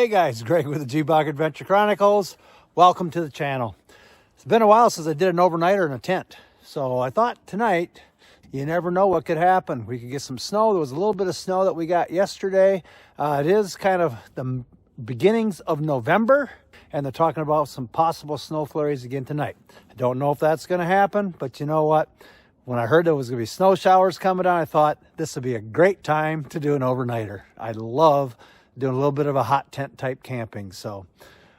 Hey guys, Greg with the G-Bog Adventure Chronicles. Welcome to the channel. It's been a while since I did an overnighter in a tent. So I thought tonight, you never know what could happen. We could get some snow. There was a little bit of snow that we got yesterday. It is kind of the beginnings of November, and they're talking about some possible snow flurries again tonight. I don't know if that's going to happen, but you know what? When I heard there was going to be snow showers coming down, I thought this would be a great time to do an overnighter. I love doing a little bit of a hot tent type camping. So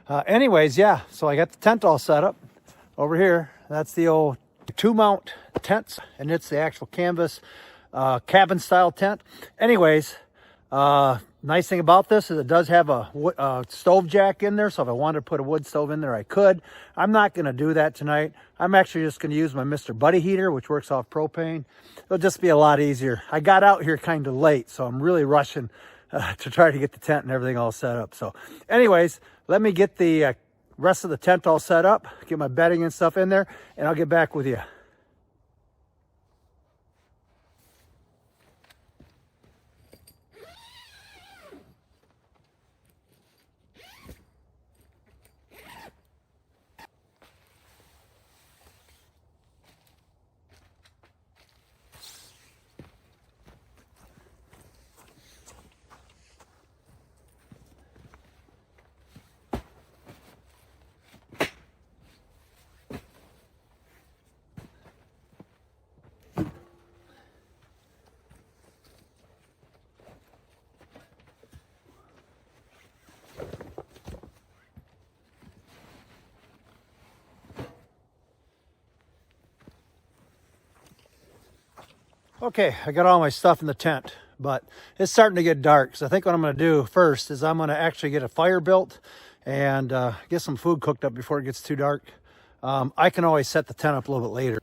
anyways, yeah, so I got the tent all set up over here. That's the old Tomount tents, and it's the actual canvas cabin style tent. Anyways, nice thing about this is it does have a stove jack in there, so if I wanted to put a wood stove in there, I could. I'm not going to do that tonight. I'm actually just going to use my Mr. Buddy heater, which works off propane. It'll just be a lot easier. I got out here kind of late, so I'm really rushing to try to get the tent and everything all set up. So anyways, let me get the rest of the tent all set up, get my bedding and stuff in there, and I'll get back with you. Okay, I got all my stuff in the tent, but it's starting to get dark. So I think what I'm going to do first is I'm going to actually get a fire built and get some food cooked up before it gets too dark. I can always set the tent up a little bit later.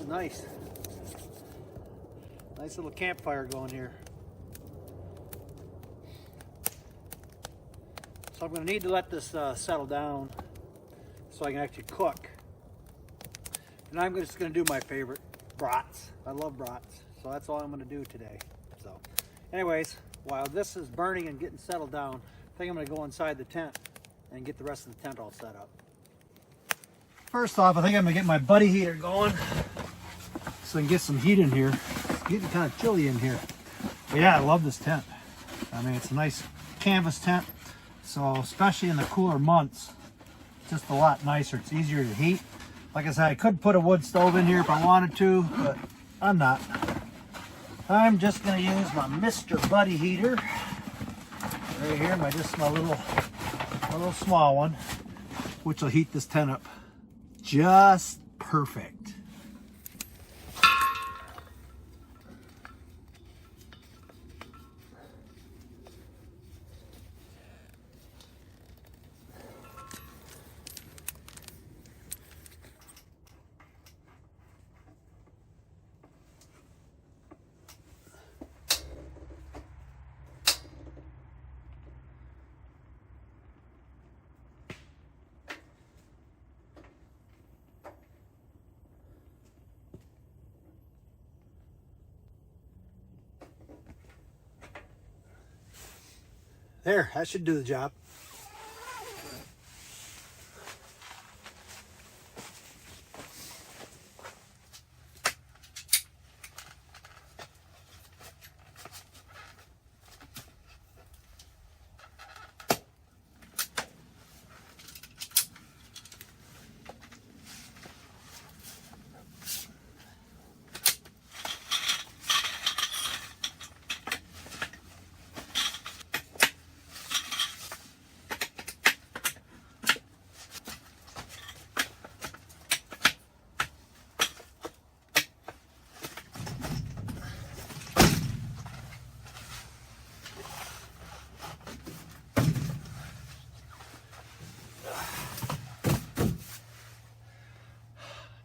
is nice. Nice little campfire going here. So I'm going to need to let this settle down so I can actually cook. And I'm just going to do my favorite, brats. I love brats. So that's all I'm going to do today. So anyways, while this is burning and getting settled down, I think I'm going to go inside the tent and get the rest of the tent all set up. First off, I think I'm going to get my buddy heater going so I can get some heat in here. It's getting kind of chilly in here. But yeah, I love this tent. I mean, it's a nice canvas tent. So especially in the cooler months, it's just a lot nicer. It's easier to heat. Like I said, I could put a wood stove in here if I wanted to, but I'm not. I'm just going to use my Mr. Buddy heater right here, my little small one, which will heat this tent up just perfect. There, that should do the job.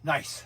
Nice.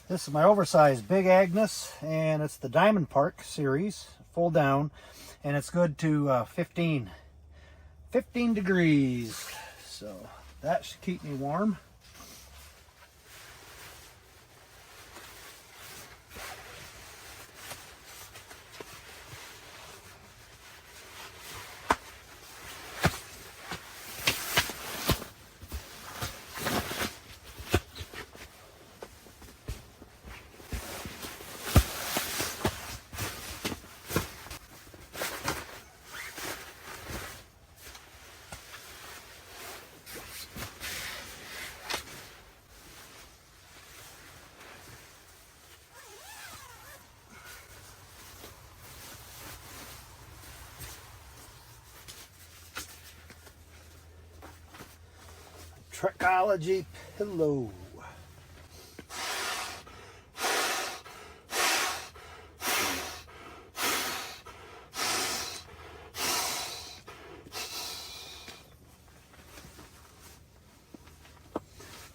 This is my oversized Big Agnes, and it's the Diamond Park series, full down, and it's good to 15 degrees, so that should keep me warm. Trekology pillow. What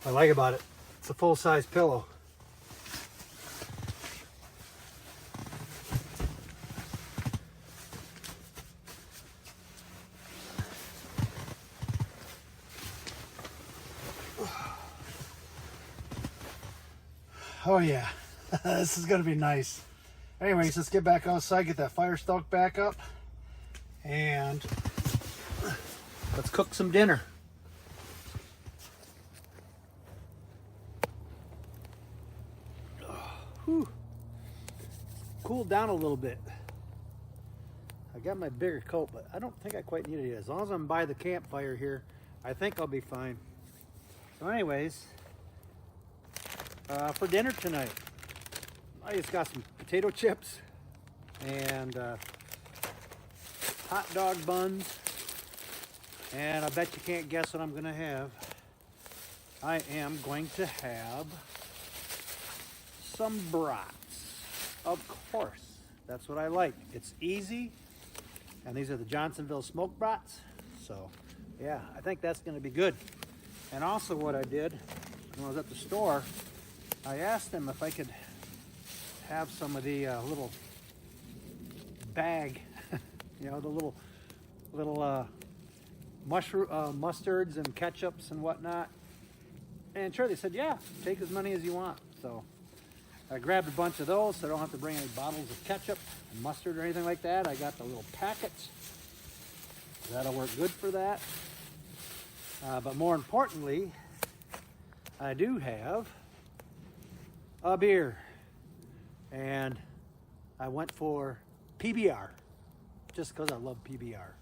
I like about it, it's a full-size pillow. Oh yeah, this is gonna be nice. Anyways, let's get back outside, get that fire stoked back up, and let's cook some dinner. Whew. Cooled down a little bit. I got my bigger coat, but I don't think I quite need it. As long as I'm by the campfire here, I think I'll be fine. So anyways, for dinner tonight, I just got some potato chips and hot dog buns. And I bet you can't guess what I'm gonna have. I am going to have some brats. Of course, that's what I like. It's easy. And these are the Johnsonville smoked brats. So yeah, I think that's gonna be good. And also what I did when I was at the store, I asked them if I could have some of the little bag, you know, the little mustards and ketchups and whatnot. And sure, they said, yeah, take as many as you want. So I grabbed a bunch of those so I don't have to bring any bottles of ketchup and mustard or anything like that. I got the little packets. That'll work good for that. But more importantly, I do have a beer. And I went for PBR, just because I love PBR.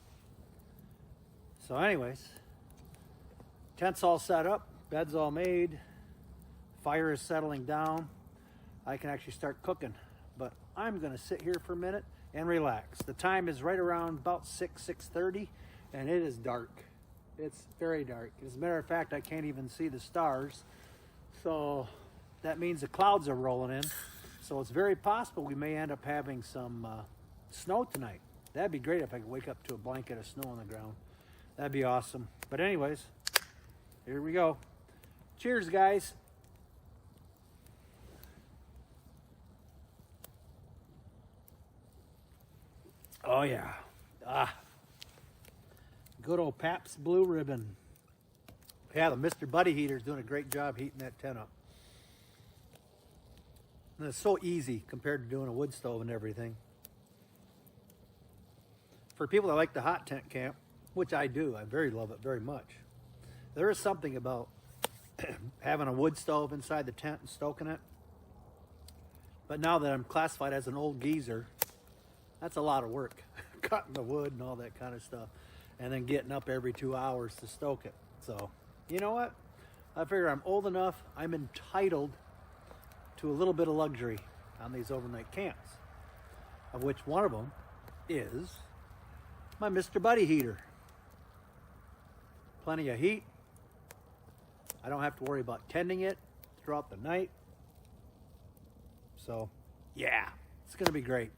So anyways, tent's all set up, bed's all made, fire is settling down. I can actually start cooking, but I'm gonna sit here for a minute and relax. The time is right around about 6:30, and it is dark. It's very dark. As a matter of fact, I can't even see the stars. So that means the clouds are rolling in. So it's very possible we may end up having some snow tonight. That'd be great if I could wake up to a blanket of snow on the ground. That'd be awesome. But anyways, here we go. Cheers, guys. Oh yeah. Good old Pabst Blue Ribbon. Yeah, the Mr. Buddy heater's doing a great job heating that tent up. And it's so easy compared to doing a wood stove and everything. For people that like the hot tent camp, which I do, I love it very much. There is something about having a wood stove inside the tent and stoking it. But now that I'm classified as an old geezer, that's a lot of work. Cutting the wood and all that kind of stuff. And then getting up every 2 hours to stoke it. So, you know what? I figure I'm old enough, I'm entitled to a little bit of luxury on these overnight camps, of which one of them is my Mr. Buddy heater. Plenty of heat. I don't have to worry about tending it throughout the night. So, yeah, it's gonna be great.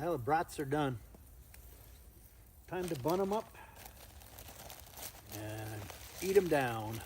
Well, the brats are done. Time to bun them up and eat them down.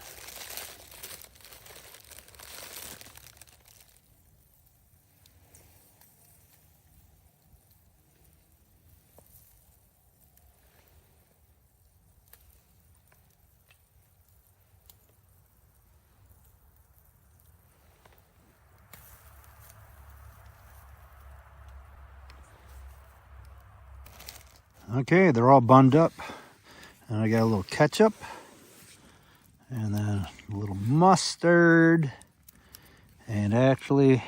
Okay, they're all bunned up. And I got a little ketchup. And then a little mustard. And actually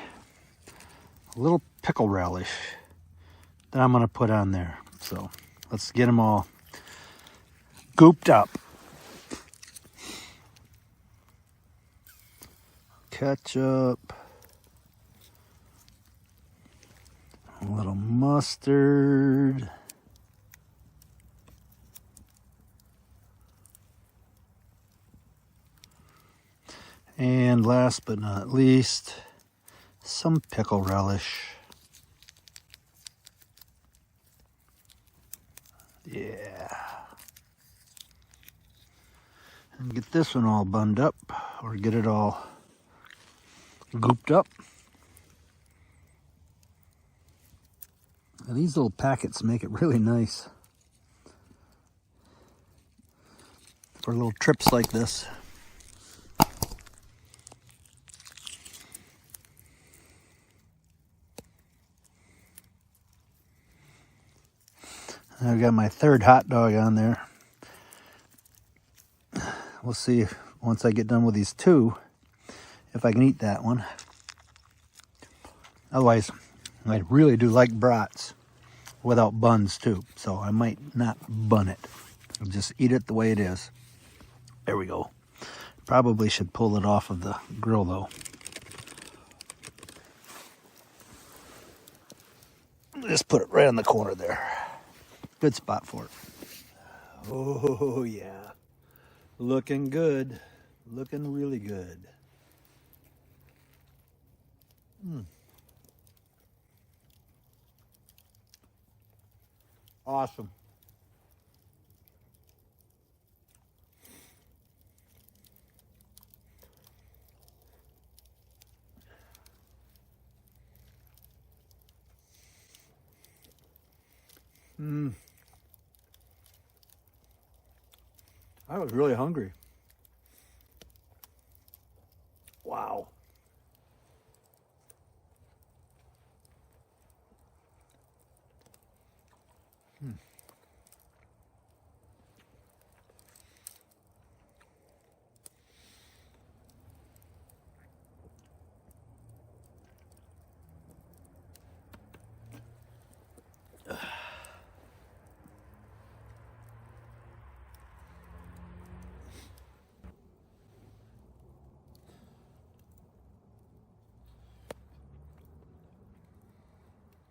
a little pickle relish that I'm gonna put on there. So let's get them all gooped up. Ketchup, a little mustard, and last but not least, some pickle relish. Yeah. And get this one all bunned up, or get it all gooped up. And these little packets make it really nice for little trips like this. I've got my third hot dog on there. We'll see if, once I get done with these two, if I can eat that one. Otherwise, I really do like brats without buns too, so I might not bun it. I'll just eat it the way it is. There we go. Probably should pull it off of the grill though. Just put it right in the corner there. Good spot for it. Oh yeah. Looking good. Looking really good. Awesome. I was really hungry. Wow.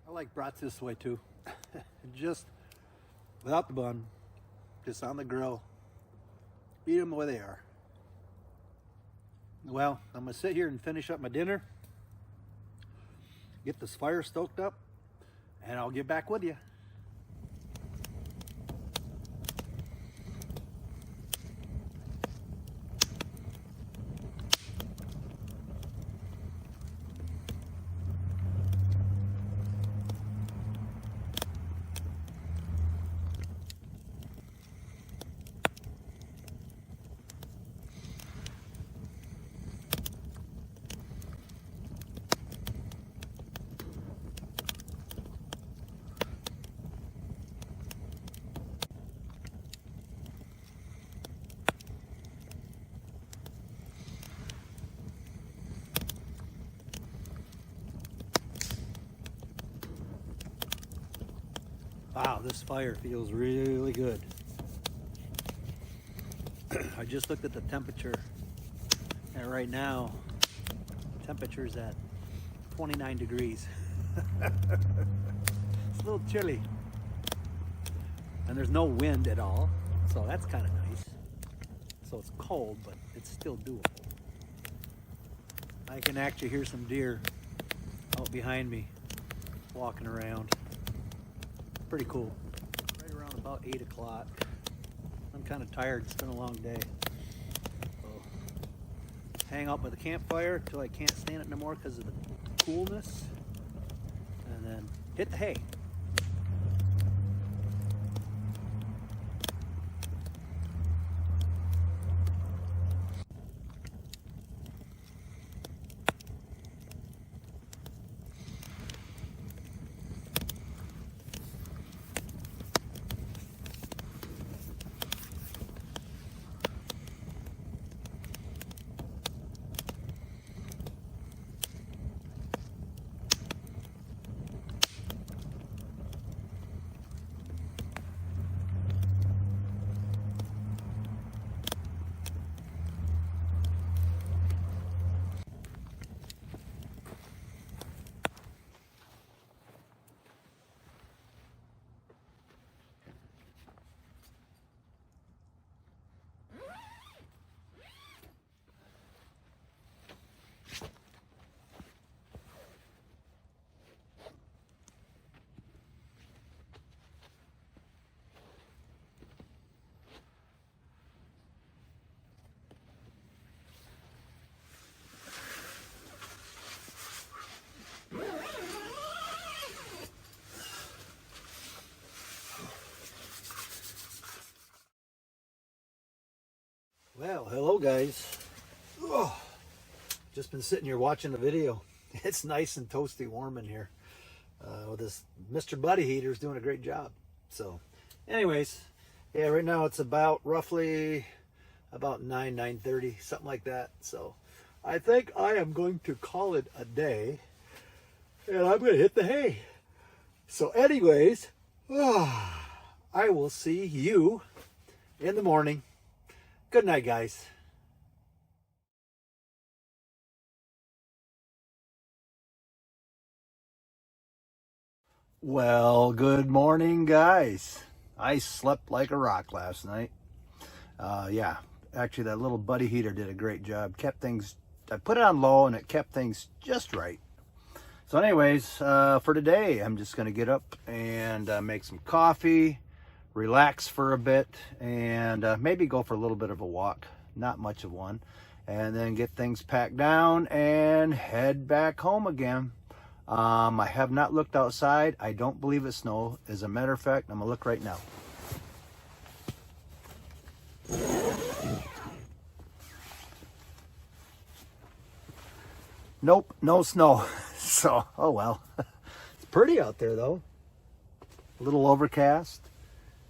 I like brats this way too. Just without the bun, just on the grill. Eat them the way they are. Well, I'm gonna sit here and finish up my dinner, get this fire stoked up, and I'll get back with you. Wow, this fire feels really good. I just looked at the temperature, and right now, temperature's at 29 degrees. It's a little chilly. And there's no wind at all, so that's kind of nice. So it's cold, but it's still doable. I can actually hear some deer out behind me walking around. Pretty cool. Right around about 8 o'clock. I'm kind of tired. It's been a long day. So hang out by the campfire until I can't stand it no more because of the coolness. And then hit the hay. guys, oh, just been sitting here watching a video. It's nice and toasty warm in here. This Mr. Buddy heater is doing a great job. So anyways, yeah, right now it's about roughly about 9:30, something like that. So I think I am going to call it a day, and I'm going to hit the hay. So anyways, I will see you in the morning. Good night, guys. Well, good morning, guys. I slept like a rock last night. Yeah, actually that little buddy heater did a great job. Kept things, I put it on low and it kept things just right. So anyways, for today, I'm just gonna get up and make some coffee, relax for a bit, and maybe go for a little bit of a walk, not much of one, and then get things packed down and head back home again. I have not looked outside. I don't believe it's snow. As a matter of fact, I'm gonna look right now. Nope, no snow. So, oh well. It's pretty out there though. A little overcast.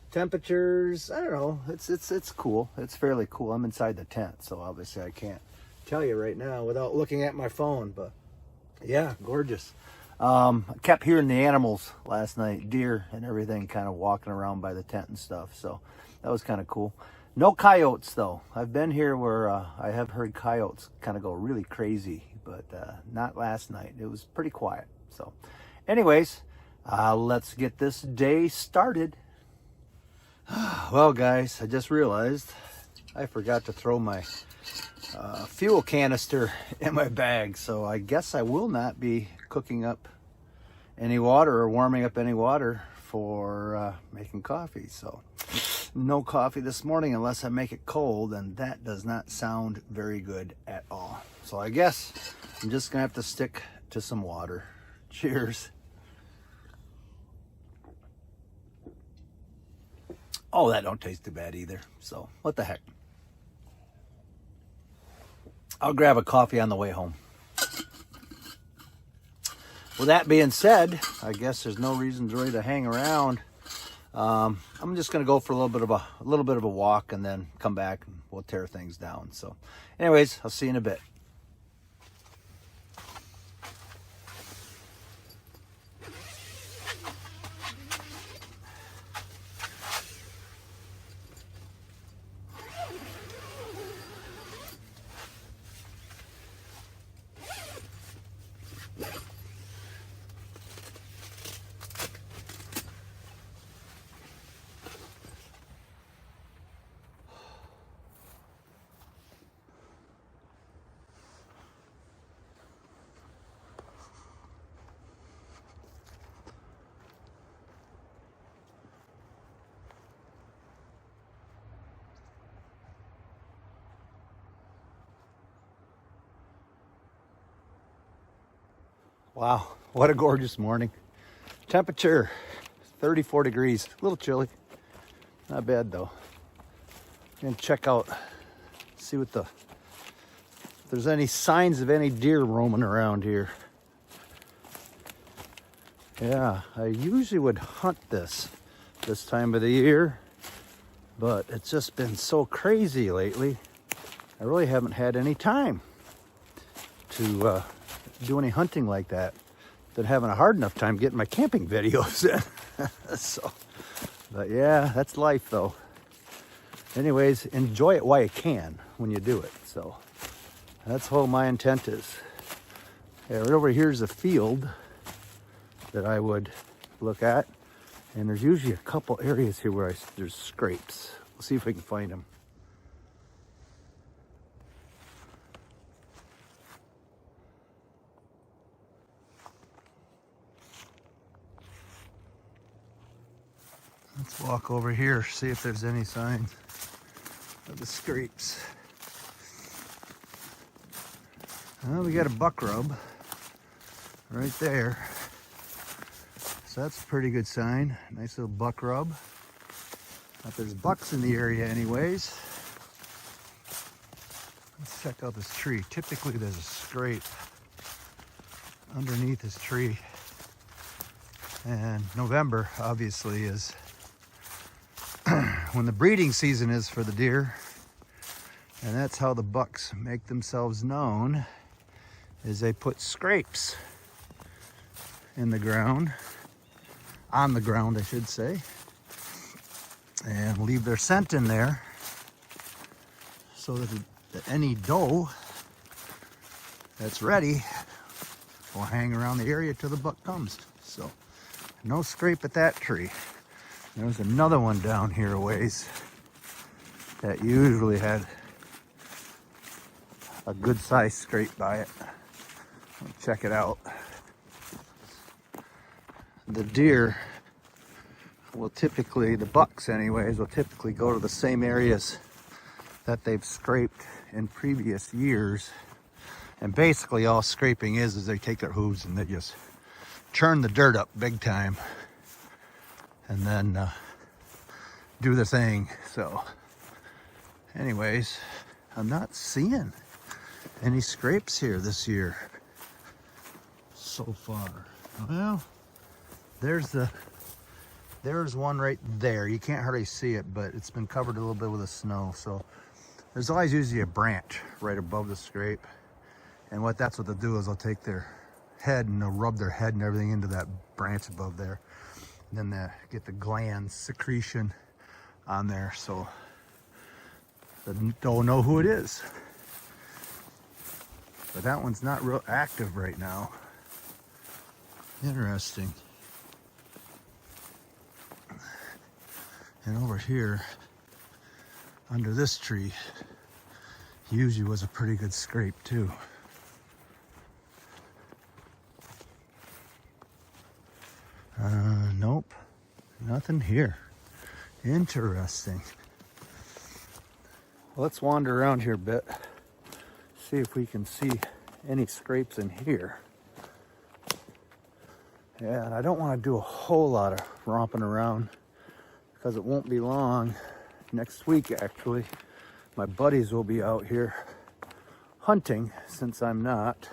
Temperatures, I don't know. It's cool. It's fairly cool. I'm inside the tent, so obviously I can't tell you right now without looking at my phone, but yeah, gorgeous. I kept hearing the animals last night, deer and everything, kind of walking around by the tent and stuff. So that was kind of cool. No coyotes though. I've been here where I have heard coyotes kind of go really crazy, but not last night. It was pretty quiet. So anyways, let's get this day started. Well, guys, I just realized I forgot to throw my fuel canister in my bag, so I guess I will not be cooking up any water or warming up any water for making coffee. So no coffee this morning unless I make it cold, and that does not sound very good at all. So I guess I'm just gonna have to stick to some water. Cheers. Oh, that don't taste too bad either. So what the heck. I'll grab a coffee on the way home. With that being said, I guess there's no reason really to hang around. I'm just going to go for a little bit of a walk and then come back and we'll tear things down. So, anyways, I'll see you in a bit. Wow, what a gorgeous morning. Temperature 34 degrees, a little chilly. Not bad though. And check out, see what if there's any signs of any deer roaming around here. Yeah, I usually would hunt this time of the year, but it's just been so crazy lately. I really haven't had any time to do any hunting like that. Been having a hard enough time getting my camping videos in. So, but yeah, that's life though. Anyways, enjoy it while you can when you do it. So that's what my intent is. Yeah, right over here is a field that I would look at, and there's usually a couple areas here where there's scrapes. We'll see if we can find them. Let's walk over here, see if there's any signs of the scrapes. Well, we got a buck rub right there. So that's a pretty good sign. Nice little buck rub. But there's bucks in the area anyways. Let's check out this tree. Typically there's a scrape underneath this tree. And November obviously is when the breeding season is for the deer. And that's how the bucks make themselves known, is they put scrapes in the ground, on the ground I should say, and leave their scent in there so that any doe that's ready will hang around the area till the buck comes. So no scrape at that tree. There's another one down here a ways that usually had a good sized scrape by it. Check it out. The deer will typically, the bucks anyways, will typically go to the same areas that they've scraped in previous years. And basically all scraping is they take their hooves and they just churn the dirt up big time and then do the thing. So anyways, I'm not seeing any scrapes here this year so far. Well, there's one right there. You can't hardly see it, but it's been covered a little bit with the snow. So there's always usually a branch right above the scrape. And that's what they'll do is they'll take their head and they'll rub their head and everything into that branch above there. And then they get the gland secretion on there so they don't know who it is. But that one's not real active right now. Interesting. And over here, under this tree, usually was a pretty good scrape too. Nope, nothing here. Interesting. Let's wander around here a bit, see if we can see any scrapes in here. Yeah, and I don't want to do a whole lot of romping around because it won't be long. Next week, actually, my buddies will be out here hunting since I'm not.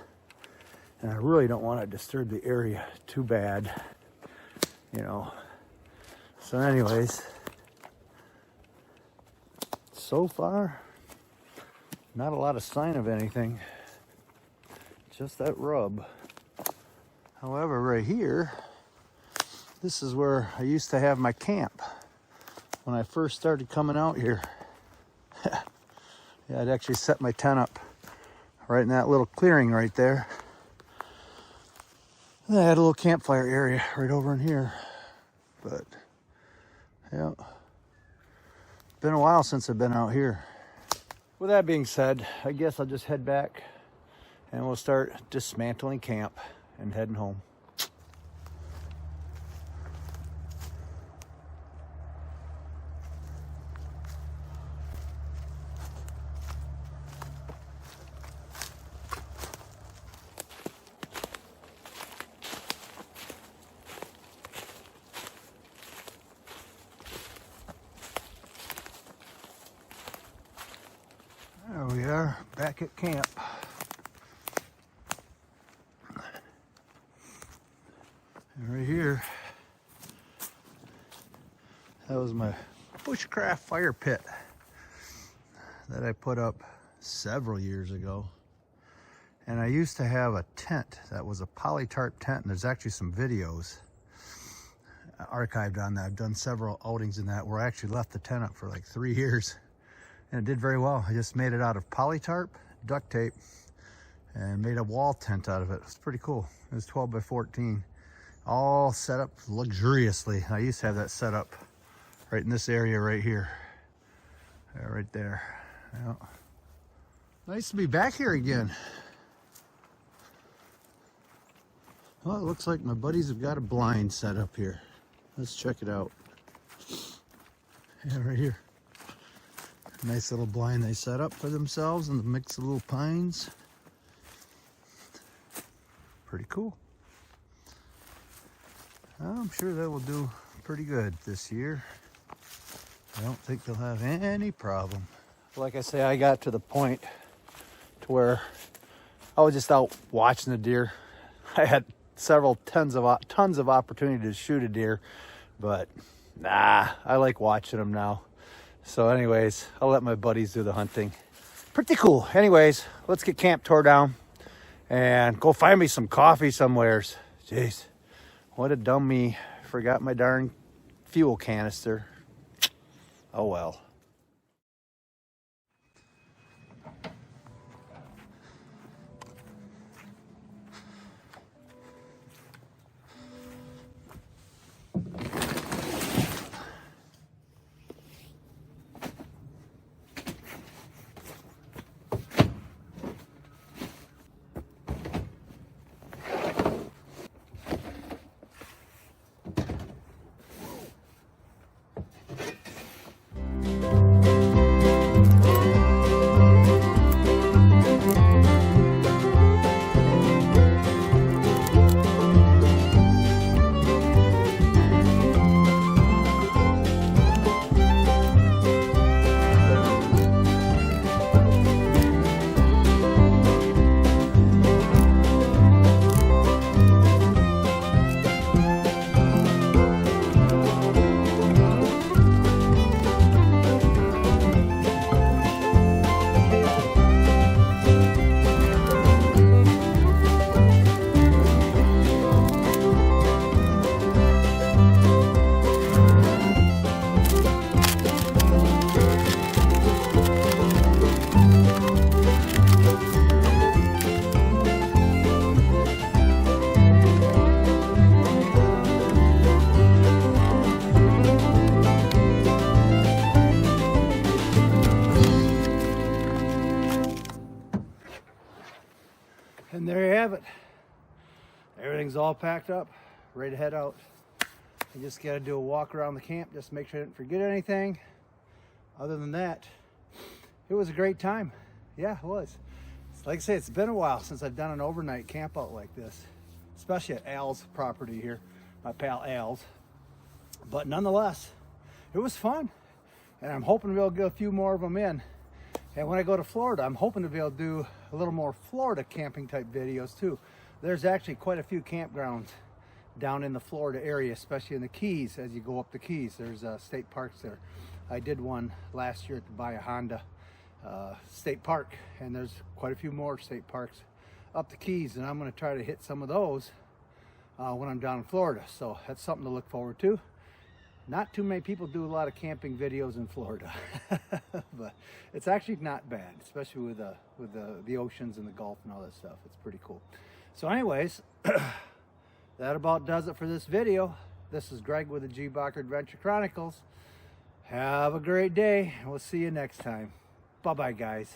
And I really don't want to disturb the area too bad, you know. So anyways, so far, not a lot of sign of anything. Just that rub. However, right here, this is where I used to have my camp when I first started coming out here. Yeah, I'd actually set my tent up right in that little clearing right there. And I had a little campfire area right over in here. But, yeah, been a while since I've been out here. With that being said, I guess I'll just head back and we'll start dismantling camp and heading home. There we are, back at camp. And right here, that was my bushcraft fire pit that I put up several years ago. And I used to have a tent that was a polytarp tent, and there's actually some videos archived on that. I've done several outings in that where I actually left the tent up for like 3 years. And it did very well. I just made it out of polytarp, duct tape, and made a wall tent out of it. It was pretty cool. It was 12 by 14, all set up luxuriously. I used to have that set up right in this area right here. Yeah, right there. Yeah. Nice to be back here again. Well, it looks like my buddies have got a blind set up here. Let's check it out. Yeah, right here. Nice little blind they set up for themselves in the mix of little pines. Pretty cool. I'm sure that will do pretty good this year. I don't think they'll have any problem. Like I say, I got to the point to where I was just out watching the deer. I had tons of opportunity to shoot a deer, but nah, I like watching them now. So anyways, I'll let my buddies do the hunting. Pretty cool. Anyways, let's get camp tore down and go find me some coffee somewheres. Jeez, what a dumb me. Forgot my darn fuel canister. Oh well. And there you have it. Everything's all packed up, ready to head out. I just got to do a walk around the camp, just to make sure I didn't forget anything. Other than that, it was a great time. Yeah, it was. Like I say, it's been a while since I've done an overnight camp out like this, especially at Al's property here, my pal Al's. But nonetheless, it was fun. And I'm hoping to be able to get a few more of them in. And when I go to Florida, I'm hoping to be able to do a little more Florida camping type videos too. There's actually quite a few campgrounds down in the Florida area, especially in the Keys. As you go up the Keys, there's state parks there. I did one last year at the Bahia Honda State Park, and there's quite a few more state parks up the Keys, and I'm going to try to hit some of those when I'm down in Florida. So that's something to look forward to. Not too many people do a lot of camping videos in Florida, but it's actually not bad, especially with the oceans and the Gulf and all that stuff. It's pretty cool. So anyways, that about does it for this video. This is Greg with the G. Bacher Adventure Chronicles. Have a great day, and we'll see you next time. Bye-bye, guys.